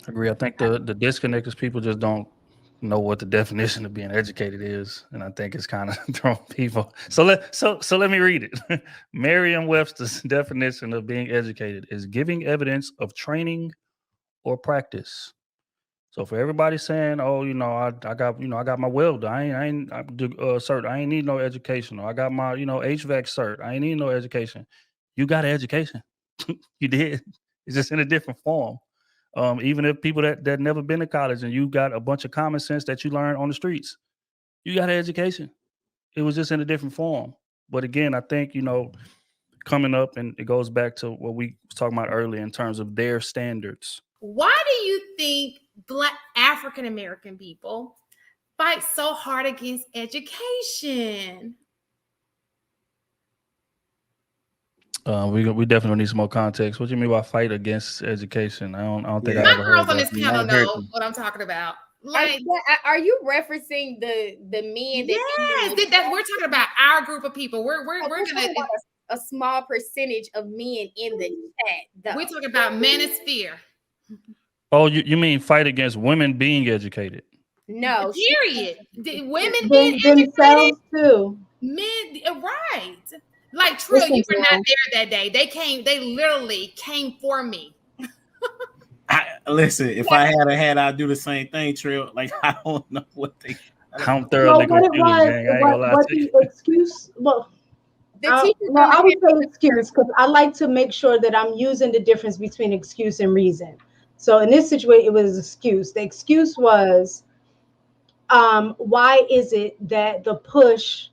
Agree. I think the disconnect is people just don't know what the definition of being educated is, and I think it's kind of thrown people. So let me read it. Merriam-Webster's definition of being educated is giving evidence of training or practice. So for everybody saying, "Oh, I got I got my welder. cert. I ain't need no education. Or I got my HVAC cert. I ain't need no education." You got an education. You did. It's just in a different form. Even if people that never been to college and you got a bunch of common sense that you learned on the streets, you got an education. It was just in a different form. But again, I think coming up, and it goes back to what we was talking about earlier in terms of their standards. Why do you think Black African American people fight so hard against education? We definitely need some more context. What do you mean by fight against education? I don't think I My ever girls heard on that. this I panel ain't heard know them. what I'm talking about. Are, Like, are you referencing the men that yes, that we're talking about our group of people. We're gonna a small percentage of men in the chat, though. we're talking about manosphere. Oh, you mean fight against women being educated? No, Period. Women being educated, themselves too. men, right? Like Trill, Listen, you were not Trill. there that day. They literally came for me. Listen, if I had, I'd do the same thing, Trill. Like, I don't know what they. I'm Well, thoroughly what it confused, was, gang. I ain't gonna lie what to you. the excuse? Well, the teachers well, don't I would have say excuse because I like to make sure that I'm using the difference between excuse and reason. So in this situation, it was excuse. The excuse was, why is it that the push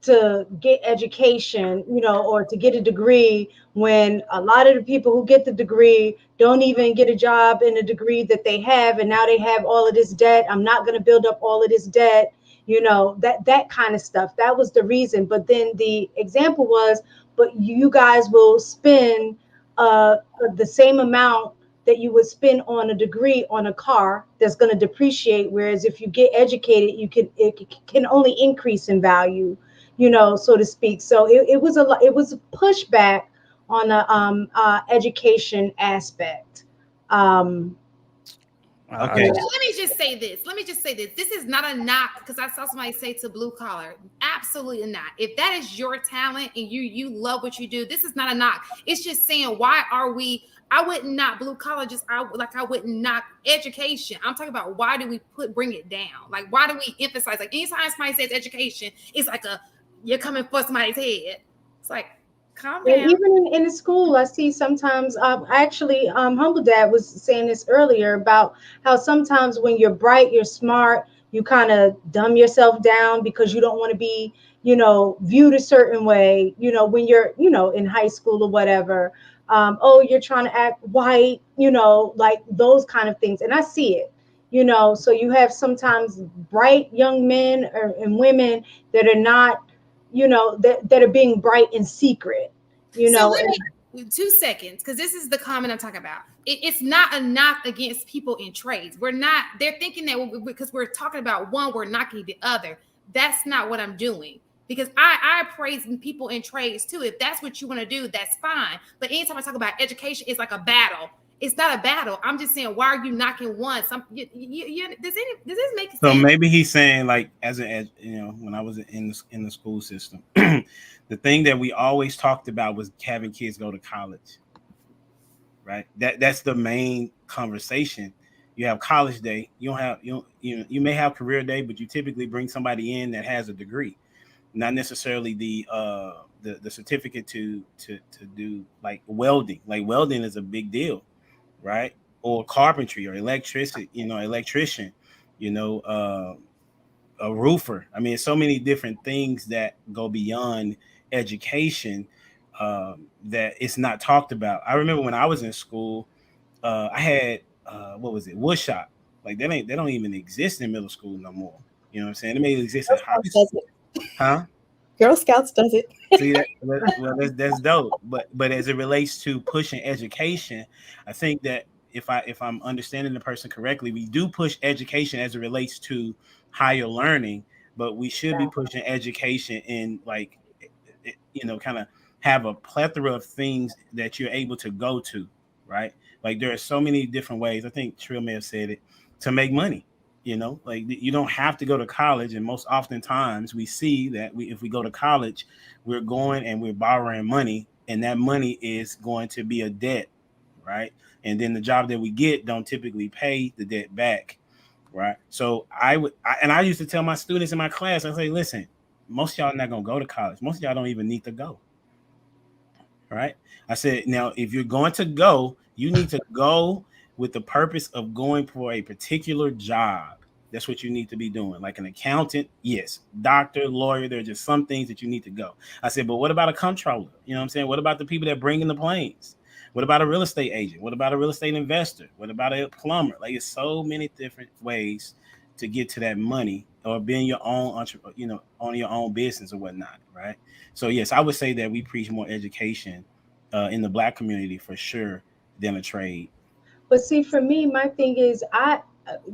to get education, or to get a degree, when a lot of the people who get the degree don't even get a job in a degree that they have, and now they have all of this debt. I'm not going to build up all of this debt, that kind of stuff. That was the reason. But then the example was, but you guys will spend the same amount that you would spend on a degree on a car that's going to depreciate, whereas if you get educated, it can only increase in value, so to speak. So it was it was a pushback on the education aspect. Okay. Let me just say this. This is not a knock, because I saw somebody say to blue collar. Absolutely not. If that is your talent and you love what you do, this is not a knock. It's just saying, why are we? I wouldn't knock blue collar. I wouldn't knock education. I'm talking about, why do we bring it down? Like, why do we emphasize? Like, anytime somebody says education, it's like you're coming for somebody's head. It's like, calm And down. even in the school, I see sometimes, actually, Humble Dad was saying this earlier about how sometimes when you're bright, you're smart, you kind of dumb yourself down because you don't want to be, viewed a certain way, when you're, in high school or whatever. Oh, you're trying to act white, like those kind of things. And I see it, so you have sometimes bright young men and women that are not, that are being bright in secret, So let and me 2 seconds, because this is the comment I'm talking about. It's not a knock against people in trades. We're not. They're thinking that because we're talking about one, we're knocking the other. That's not what I'm doing. Because I praise people in trades too. If that's what you want to do, that's fine. But anytime I talk about education, it's like a battle. It's not a battle. I'm just saying, why are you knocking one? Does this make So sense? maybe he's saying, like, when I was in the school system, the thing that we always talked about was having kids go to college, right? That's the main conversation. You have college day. You don't have you may have career day, but you typically bring somebody in that has a degree, not necessarily the certificate to do like welding. Like, welding is a big deal, right? Or carpentry or electricity, electrician, you know, uh, a roofer. I mean, so many different things that go beyond education, that it's not talked about. I remember when I was in school, I had what was it, wood shop. Like, they don't even exist in middle school no more. You know what I'm saying? They may exist in Girl high Scouts school, does it. huh? Girl Scouts does it. See that? Well, that's dope. But as it relates to pushing education, I think that if I'm understanding the person correctly, we do push education as it relates to higher learning, but we should be pushing education in, like, kind of have a plethora of things that you're able to go to. right? Like there are so many different ways. I think Trill may have said it, to make money. Like you don't have to go to college, and most oftentimes we see that if we go to college, we're going and we're borrowing money, and that money is going to be a debt, right? And then the job that we get don't typically pay the debt back, right? So I used to tell my students in my class, I say, listen, most of y'all are not gonna go to college. Most of y'all don't even need to go. Right. I said, now, if you're going to go, you need to go with the purpose of going for a particular job. That's what you need to be doing. Like an accountant, yes. Doctor, lawyer, there are just some things that you need to go. I said, but what about a comptroller? You know what I'm saying? What about the people that bring in the planes? What about a real estate agent? What about a real estate investor? What about a plumber? Like, it's so many different ways to get to that money, or being your own entrepreneur, own your own business or whatnot, right? So yes, I would say that we preach more education in the Black community for sure than a trade. But see, for me, my thing is,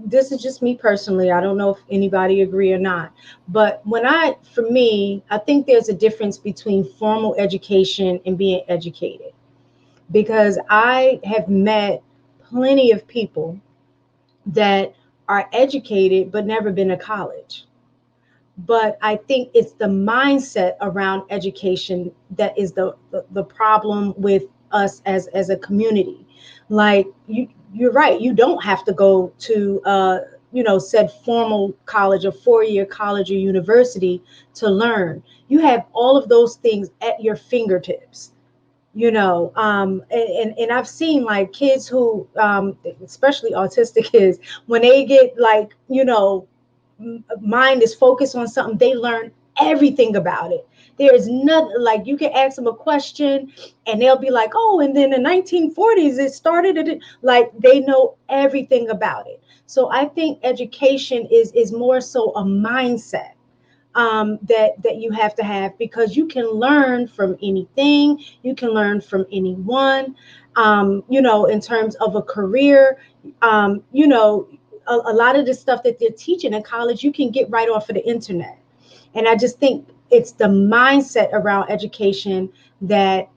this is just me personally. I don't know if anybody agree or not. But for me, I think there's a difference between formal education and being educated, because I have met plenty of people that are educated but never been to college. But I think it's the mindset around education that is the problem with us as a community. Like you're right, you don't have to go to said formal college, a 4-year college or university to learn. You have all of those things at your fingertips. And I've seen like kids who especially autistic kids, when they get like mind is focused on something, they learn everything about it. There is nothing like, you can ask them a question and they'll be like, oh, and then in the 1940s it started, like they know everything about it. So I think education is more so a mindset that you have to have, because you can learn from anything, you can learn from anyone. In terms of a career, a lot of the stuff that they're teaching in college, you can get right off of the internet. And I just think it's the mindset around education that,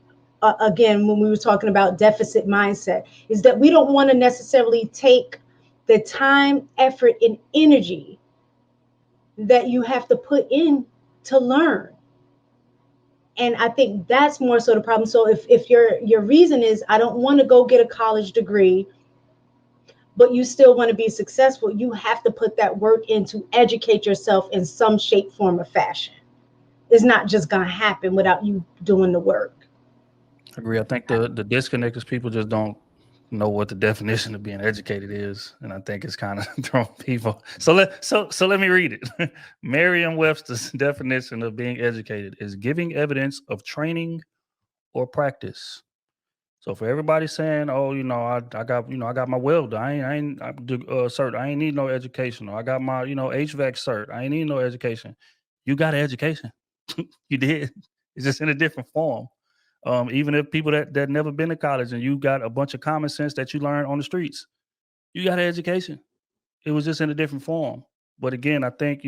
again, when we were talking about deficit mindset, is that we don't want to necessarily take the time, effort, and energy that you have to put in to learn. And I think that's more so the problem. So if your reason is, I don't want to go get a college degree, but you still want to be successful, you have to put that work in to educate yourself in some shape, form, or fashion. It's not just going to happen without you doing the work. I agree. I think the disconnect is people just don't know what the definition of being educated is, and I think it's kind of throwing people. So let me read it. Merriam-Webster's definition of being educated is giving evidence of training or practice. So for everybody saying, "Oh, I got my welder. I ain't cert. I ain't need no education. Or I got my HVAC cert. I ain't need no education." You got an education. You did. It's just in a different form. Even if people that never been to college and you got a bunch of common sense that you learned on the streets, you got an education. It was just in a different form. But again, I think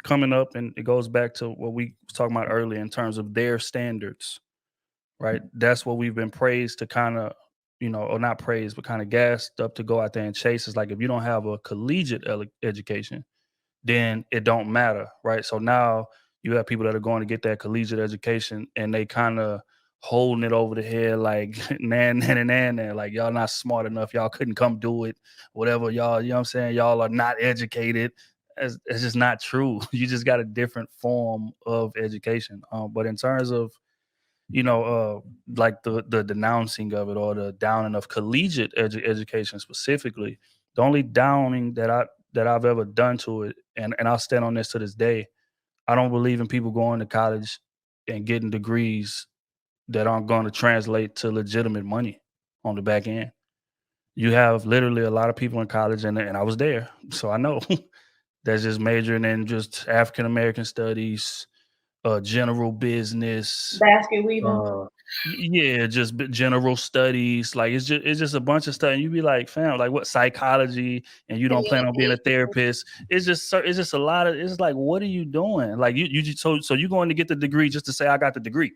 coming up, and it goes back to what we was talking about earlier in terms of their standards. Right. That's what we've been praised to kind of, or not praised, but kind of gassed up to go out there and chase. Is like, if you don't have a collegiate education, then it don't matter. Right. So now you have people that are going to get that collegiate education and they kind of holding it over the head like, nan, like, y'all not smart enough. Y'all couldn't come do it. Whatever y'all, you know what I'm saying? Y'all are not educated. It's just not true. You just got a different form of education. But in terms of, like the denouncing of it, or the downing of collegiate education specifically, the only downing that I've ever done to it, and I'll stand on this to this day, I don't believe in people going to college and getting degrees that aren't going to translate to legitimate money on the back end. You have literally a lot of people in college, and I was there, so I know, that's just majoring in just African American studies, general business, Basket weaving. yeah, just general studies. Like it's just a bunch of stuff, and you be like, fam, like what, psychology, and you don't plan on being a therapist. It's just a lot of. It's like, what are you doing? Like you just so you going to get the degree just to say I got the degree.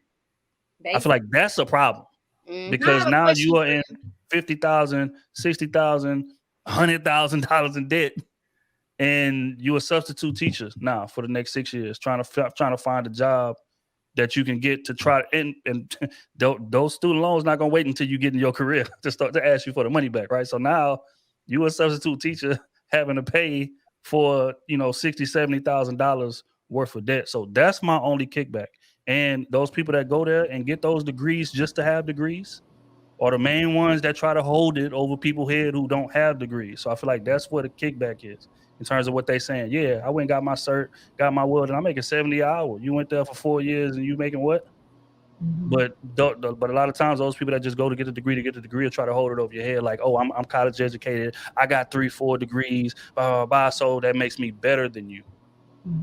Basically. I feel like that's a problem. because I have a now question you are for in $50,000, $60,000, $100,000 in debt, and you're a substitute teacher now for the next 6 years, trying to find a job that you can get to try. And those student loans not gonna wait until you get in your career to start to ask you for the money back, right? So now you a substitute teacher having to pay for $60,000-$70,000 worth of debt. So that's my only kickback. And those people that go there and get those degrees just to have degrees are the main ones that try to hold it over people's head who don't have degrees. So I feel like that's what the kickback is in terms of what they saying. Yeah, I went and got my cert, got my word, and I'm making 70 an hour. You went there for 4 years and you making what? But a lot of times those people that just go to get the degree will try to hold it over your head like, oh, I'm college educated. I got 3-4 degrees, blah, blah, blah, so that makes me better than you.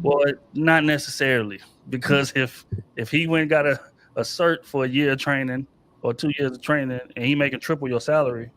Well, not necessarily, because if he went and got a cert for a year of training or 2 years of training and he making triple your salary,